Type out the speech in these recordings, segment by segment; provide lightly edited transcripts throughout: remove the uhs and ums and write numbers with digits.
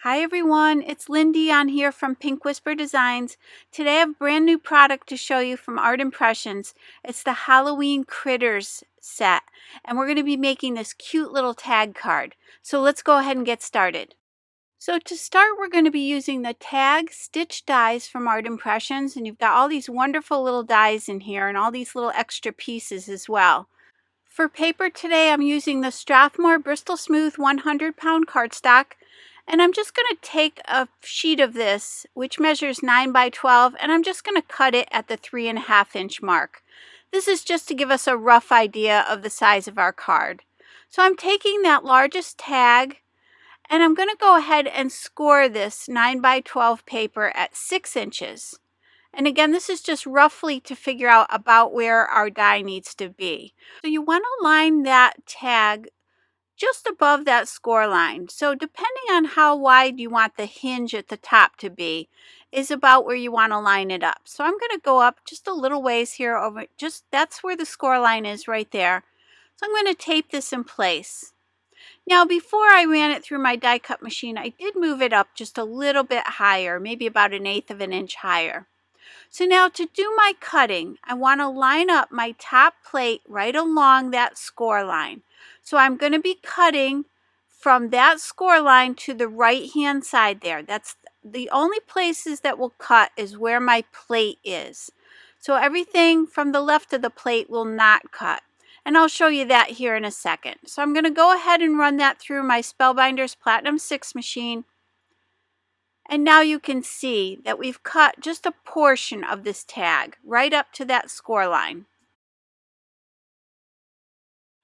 Hi everyone, it's Lindy on here from Pink Whisper Designs. Today I have a brand new product to show you from Art Impressions. It's the Halloween Critters set, and we're going to be making this cute little tag card. So let's go ahead and get started. So to start, we're going to be using the tag stitch dies from Art Impressions, and you've got all these wonderful little dies in here and all these little extra pieces as well. For paper today, I'm using the Strathmore Bristol Smooth 100-pound cardstock. And I'm just going to take a sheet of this, which measures 9 by 12, and I'm just going to cut it at the 3.5-inch mark. This is just to give us a rough idea of the size of our card. So I'm taking that largest tag, and I'm going to go ahead and score this 9 by 12 paper at 6 inches. And again, this is just roughly to figure out about where our die needs to be. So you want to line that tag just above that score line. So depending on how wide you want the hinge at the top to be is about where you want to line it up. So I'm going to go up just a little ways here over, that's where the score line is right there. So I'm going to tape this in place. Now before I ran it through my die cut machine, I did move it up just a little bit higher, maybe about 1/8 of an inch higher. So now to do my cutting, I want to line up my top plate right along that score line. So I'm going to be cutting from that score line to the right hand side there. That's the only places that will cut is where my plate is. So everything from the left of the plate will not cut. And I'll show you that here in a second. So I'm going to go ahead and run that through my Spellbinders Platinum 6 machine. And now you can see that we've cut just a portion of this tag right up to that score line.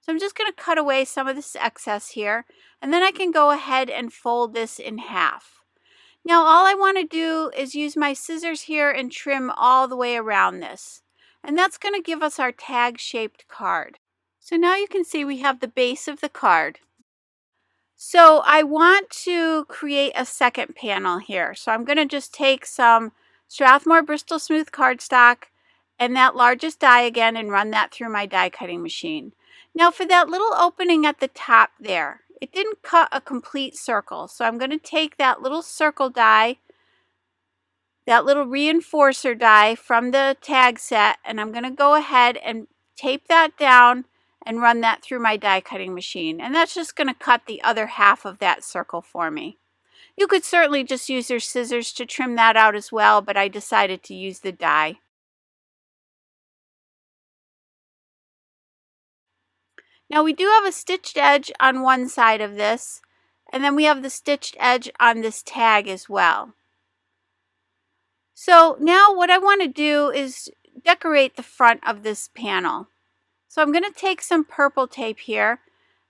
So I'm just going to cut away some of this excess here, and then I can go ahead and fold this in half. Now all I want to do is use my scissors here and trim all the way around this. And that's going to give us our tag shaped card. So now you can see we have the base of the card. So I want to create a second panel here. So I'm going to just take some Strathmore Bristol Smooth cardstock and that largest die again and run that through my die cutting machine. Now for that little opening at the top there, it didn't cut a complete circle. So I'm going to take that little circle die, that little reinforcer die from the tag set, and I'm going to go ahead and tape that down and run that through my die cutting machine. And that's just going to cut the other half of that circle for me. You could certainly just use your scissors to trim that out as well, but I decided to use the die. Now we do have a stitched edge on one side of this, and then we have the stitched edge on this tag as well. So now what I want to do is decorate the front of this panel. So I'm going to take some purple tape here,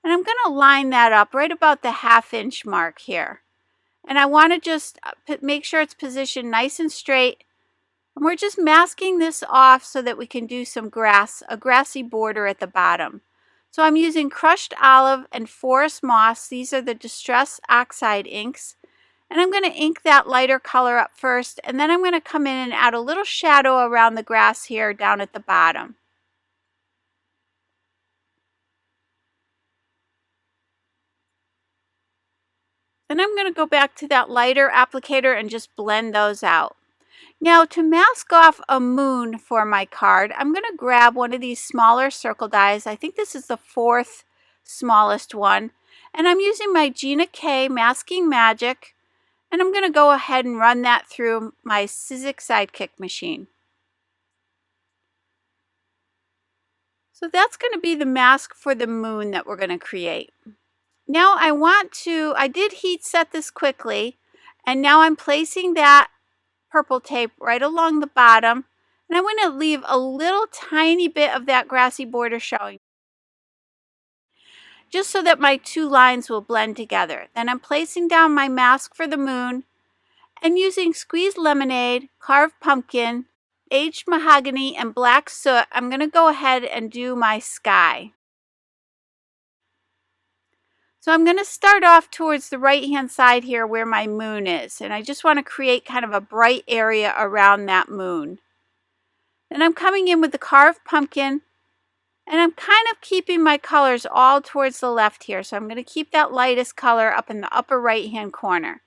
and I'm going to line that up right about the 1/2 inch mark here. And I want to just make sure it's positioned nice and straight. And we're just masking this off so that we can do some a grassy border at the bottom. So I'm using crushed olive and forest moss. These are the Distress Oxide inks. And I'm going to ink that lighter color up first, and then I'm going to come in and add a little shadow around the grass here down at the bottom. Then I'm going to go back to that lighter applicator and just blend those out. Now to mask off a moon for my card, I'm going to grab one of these smaller circle dies. I think this is the 4th smallest one. And I'm using my Gina K Masking Magic. And I'm going to go ahead and run that through my Sizzix Sidekick machine. So that's going to be the mask for the moon that we're going to create. Now I did heat set this quickly, and now I'm placing that purple tape right along the bottom, and I'm going to leave a little tiny bit of that grassy border showing, just so that my two lines will blend together. Then I'm placing down my mask for the moon, and using squeezed lemonade, carved pumpkin, aged mahogany, and black soot, I'm going to go ahead and do my sky. So I'm going to start off towards the right hand side here where my moon is, and I just want to create kind of a bright area around that moon. Then I'm coming in with the carved pumpkin, and I'm kind of keeping my colors all towards the left here. So I'm going to keep that lightest color up in the upper right hand corner.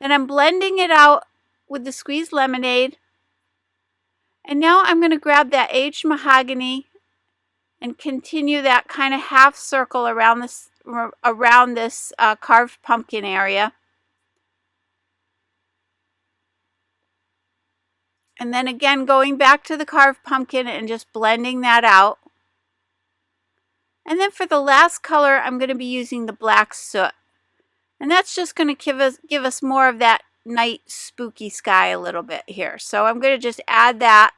Then I'm blending it out with the squeezed lemonade. And now I'm going to grab that aged mahogany and continue that kind of half circle around this carved pumpkin area. And then again going back to the carved pumpkin and just blending that out. And then for the last color, I'm going to be using the black soot. And that's just going to give us more of that night spooky sky a little bit here. So I'm going to just add that.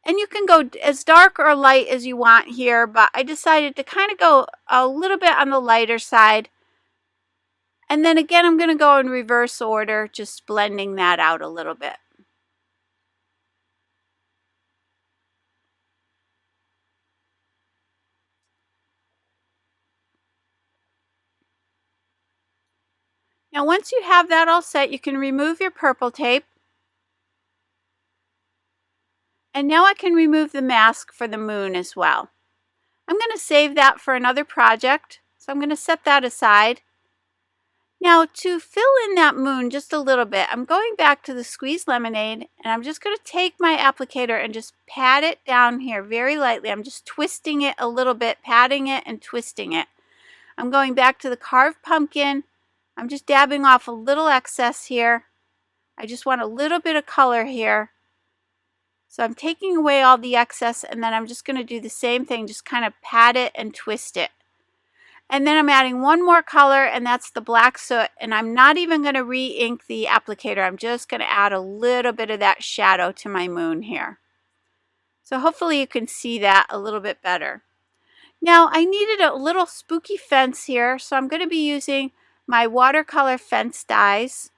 And you can go as dark or light as you want here, but I decided to kind of go a little bit on the lighter side. And then again, I'm going to go in reverse order, just blending that out a little bit. Now once you have that all set, you can remove your purple tape. And now I can remove the mask for the moon as well. I'm going to save that for another project, so I'm going to set that aside. Now to fill in that moon just a little bit, I'm going back to the squeezed lemonade, and I'm just going to take my applicator and just pat it down here very lightly. I'm just twisting it a little bit, patting it and twisting it. I'm going back to the carved pumpkin. I'm just dabbing off a little excess here. I just want a little bit of color here. So I'm taking away all the excess, and then I'm just going to do the same thing, just kind of pat it and twist it. And then I'm adding one more color, and that's the black soot, and I'm not even going to re-ink the applicator. I'm just going to add a little bit of that shadow to my moon here. So hopefully you can see that a little bit better. Now I needed a little spooky fence here, so I'm going to be using my watercolor fence dies.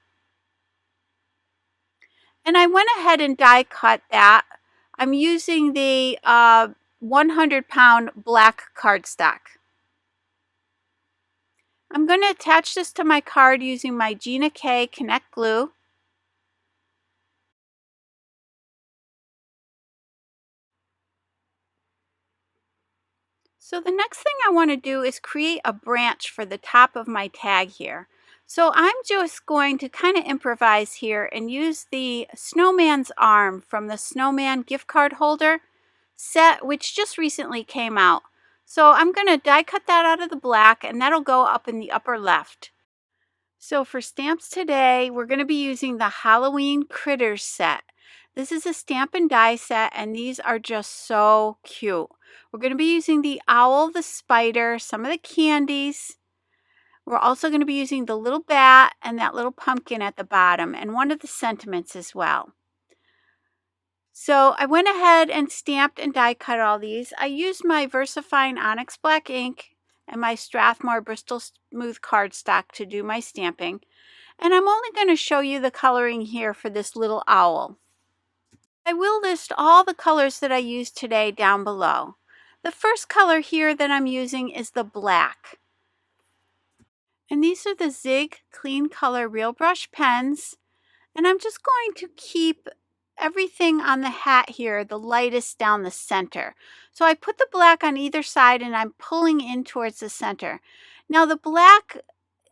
And I went ahead and die cut that. I'm using the 100-pound black cardstock. I'm going to attach this to my card using my Gina K Connect glue. So the next thing I want to do is create a branch for the top of my tag here. So I'm just going to kind of improvise here and use the snowman's arm from the snowman gift card holder set, which just recently came out. So I'm going to die cut that out of the black, and that'll go up in the upper left. So for stamps today, we're going to be using the Halloween Critters set. This is a stamp and die set, and these are just so cute. We're going to be using the owl, the spider, some of the candies. We're also going to be using the little bat and that little pumpkin at the bottom, and one of the sentiments as well. So I went ahead and stamped and die cut all these. I used my VersaFine Onyx Black ink and my Strathmore Bristol Smooth cardstock to do my stamping. And I'm only going to show you the coloring here for this little owl. I will list all the colors that I used today down below. The first color here that I'm using is the black. And these are the Zig Clean Color Real Brush pens. And I'm just going to keep everything on the hat here the lightest down the center. So I put the black on either side, and I'm pulling in towards the center. Now the black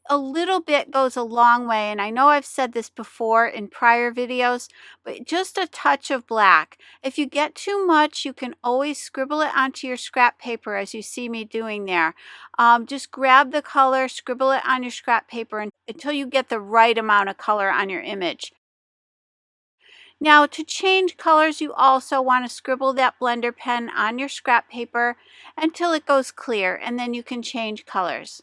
a little bit goes a long way, and I know I've said this before in prior videos, but just a touch of black. If you get too much, you can always scribble it onto your scrap paper, as you see me doing there. Just grab the color, scribble it on your scrap paper until you get the right amount of color on your image. Now to change colors, you also want to scribble that blender pen on your scrap paper until it goes clear, and then you can change colors.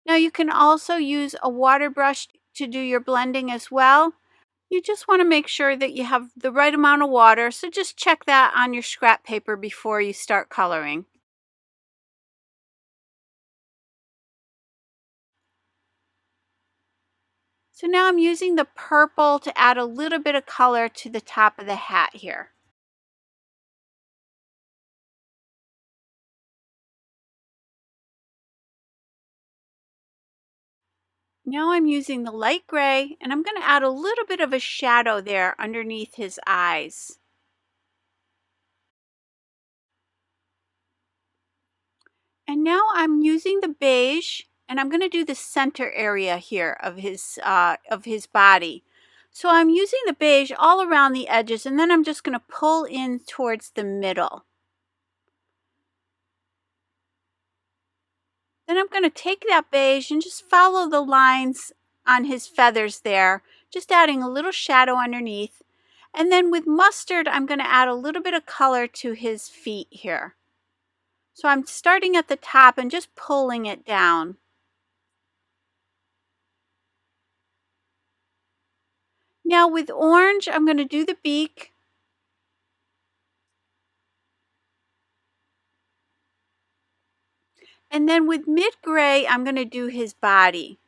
Now you can also use a water brush to do your blending as well. You just want to make sure that you have the right amount of water, so just check that on your scrap paper before you start coloring. So now I'm using the purple to add a little bit of color to the top of the hat here. Now I'm using the light gray, and I'm going to add a little bit of a shadow there underneath his eyes. And now I'm using the beige And I'm going to do the center area here of his body. So I'm using the beige all around the edges, and then I'm just going to pull in towards the middle. Then I'm going to take that beige and just follow the lines on his feathers there, just adding a little shadow underneath. And then with mustard, I'm going to add a little bit of color to his feet here. So I'm starting at the top and just pulling it down. Now with orange, I'm going to do the beak. And then with mid-gray, I'm going to do his body.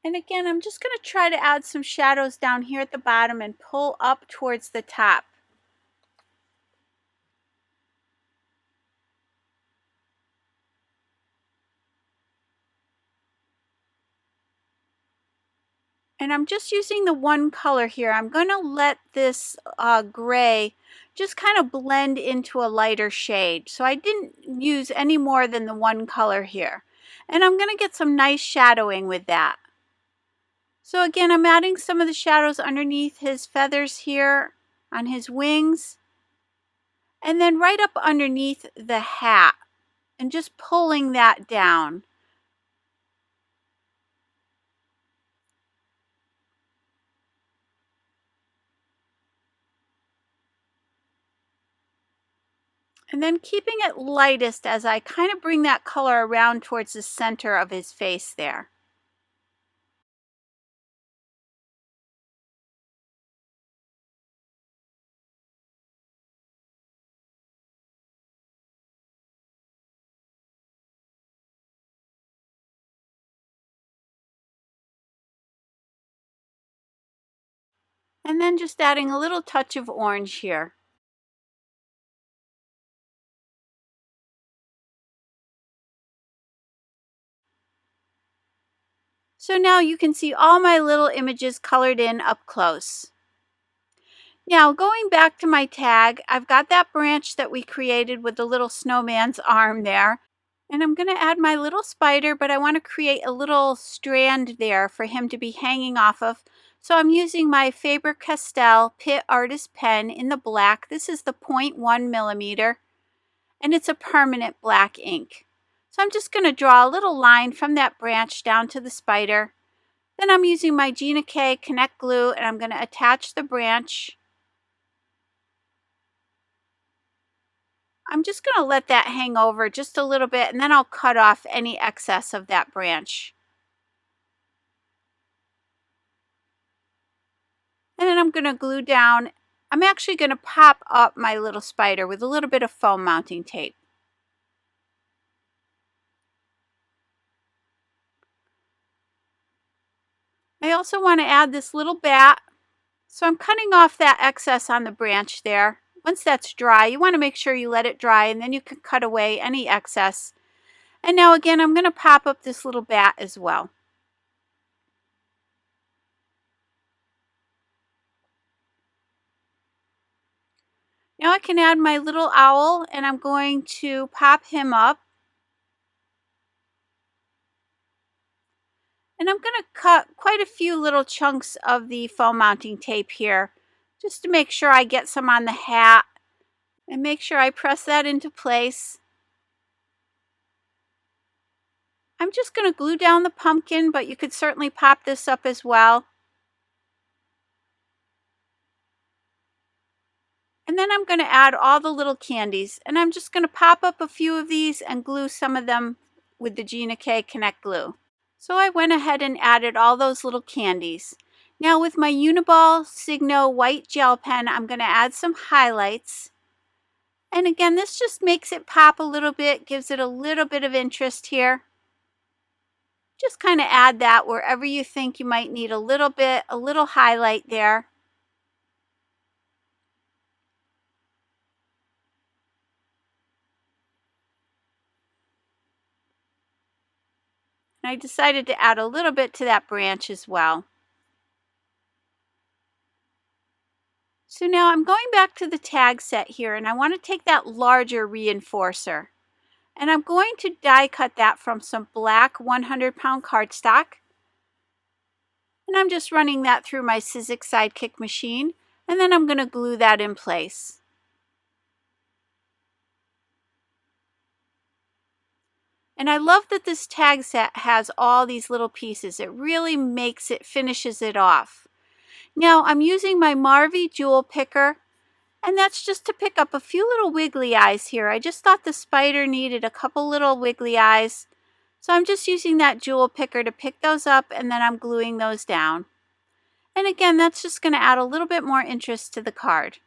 And again, I'm just going to try to add some shadows down here at the bottom and pull up towards the top. And I'm just using the one color here. I'm going to let this gray just kind of blend into a lighter shade. So I didn't use any more than the one color here. And I'm going to get some nice shadowing with that. So again, I'm adding some of the shadows underneath his feathers here on his wings. And then right up underneath the hat and just pulling that down. And then keeping it lightest as I kind of bring that color around towards the center of his face there. And then just adding a little touch of orange here. So now you can see all my little images colored in up close. Now going back to my tag, I've got that branch that we created with the little snowman's arm there. And I'm going to add my little spider, but I want to create a little strand there for him to be hanging off of. So I'm using my Faber-Castell Pitt Artist Pen in the black. This is the 0.1 millimeter, and it's a permanent black ink. So I'm just going to draw a little line from that branch down to the spider. Then I'm using my Gina K Connect Glue, and I'm going to attach the branch. I'm just going to let that hang over just a little bit, and then I'll cut off any excess of that branch. And then I'm going to glue down. I'm actually going to pop up my little spider with a little bit of foam mounting tape. I also want to add this little bat. So I'm cutting off that excess on the branch there. Once that's dry, you want to make sure you let it dry, and then you can cut away any excess. And now again, I'm going to pop up this little bat as well. Now I can add my little owl, and I'm going to pop him up. And I'm going to cut quite a few little chunks of the foam mounting tape here, just to make sure I get some on the hat, and make sure I press that into place. I'm just going to glue down the pumpkin, but you could certainly pop this up as well. And then I'm going to add all the little candies, and I'm just going to pop up a few of these and glue some of them with the Gina K Connect Glue. So I went ahead and added all those little candies. Now with my Uniball Signo white gel pen, I'm going to add some highlights. And again, this just makes it pop a little bit, gives it a little bit of interest here. Just kind of add that wherever you think you might need a little highlight there. And I decided to add a little bit to that branch as well. So now I'm going back to the tag set here, and I want to take that larger reinforcer. And I'm going to die cut that from some black 100-pound cardstock. And I'm just running that through my Sizzix Sidekick machine. And then I'm going to glue that in place. And I love that this tag set has all these little pieces. It really finishes it off. Now I'm using my Marvy jewel picker, and that's just to pick up a few little wiggly eyes here. I just thought the spider needed a couple little wiggly eyes. So I'm just using that jewel picker to pick those up, and then I'm gluing those down. And again, that's just going to add a little bit more interest to the card.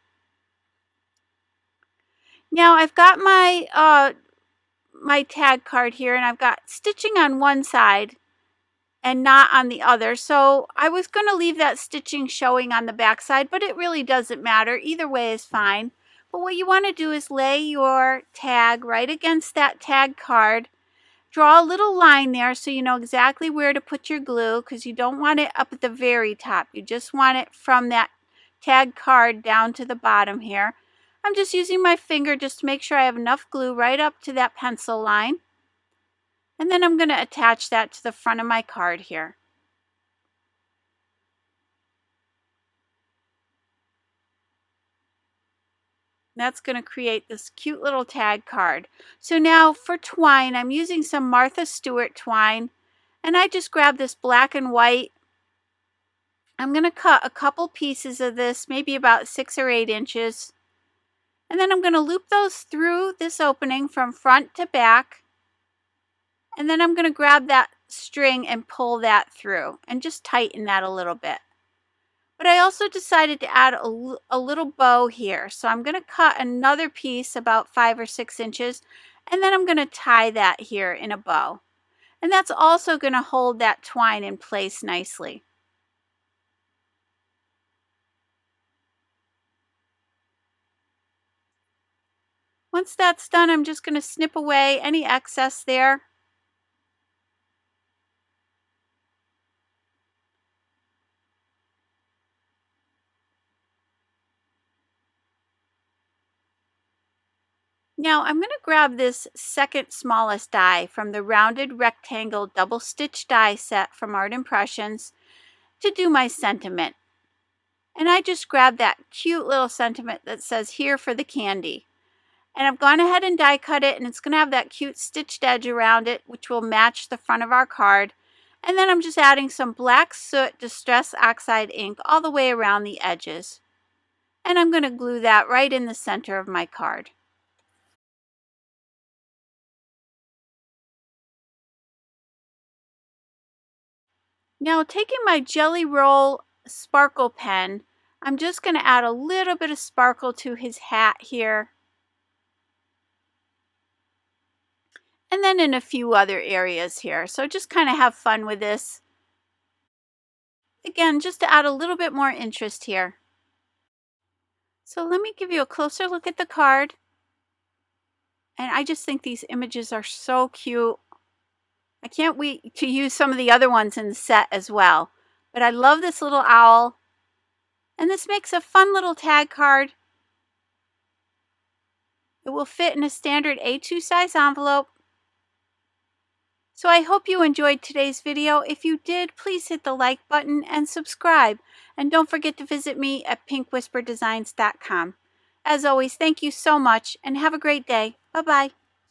Now I've got my my tag card here, and I've got stitching on one side and not on the other. So I was going to leave that stitching showing on the back side, but it really doesn't matter. Either way is fine. But what you want to do is lay your tag right against that tag card. Draw a little line there so you know exactly where to put your glue, because you don't want it up at the very top. You just want it from that tag card down to the bottom here. I'm just using my finger just to make sure I have enough glue right up to that pencil line. And then I'm going to attach that to the front of my card here. That's going to create this cute little tag card. So now for twine, I'm using some Martha Stewart twine. And I just grabbed this black and white. I'm going to cut a couple pieces of this, maybe about 6 or 8 inches. And then I'm going to loop those through this opening from front to back. And then I'm going to grab that string and pull that through and just tighten that a little bit. But I also decided to add a little bow here. So I'm going to cut another piece about 5 or 6 inches. And then I'm going to tie that here in a bow. And that's also going to hold that twine in place nicely. Once that's done, I'm just going to snip away any excess there. Now I'm going to grab this second smallest die from the rounded rectangle double stitch die set from Art Impressions to do my sentiment. And I just grabbed that cute little sentiment that says "Here for the candy." And I've gone ahead and die cut it, and it's going to have that cute stitched edge around it, which will match the front of our card. And then I'm just adding some black soot Distress Oxide ink all the way around the edges. And I'm going to glue that right in the center of my card. Now taking my Jelly Roll sparkle pen, I'm just going to add a little bit of sparkle to his hat here. And then in a few other areas here. So just kind of have fun with this. Again, just to add a little bit more interest here. So let me give you a closer look at the card. And I just think these images are so cute. I can't wait to use some of the other ones in the set as well. But I love this little owl. And this makes a fun little tag card. It will fit in a standard A2 size envelope. So I hope you enjoyed today's video. If you did, please hit the like button and subscribe. And don't forget to visit me at pinkwhisperdesigns.com. As always, thank you so much and have a great day. Bye-bye.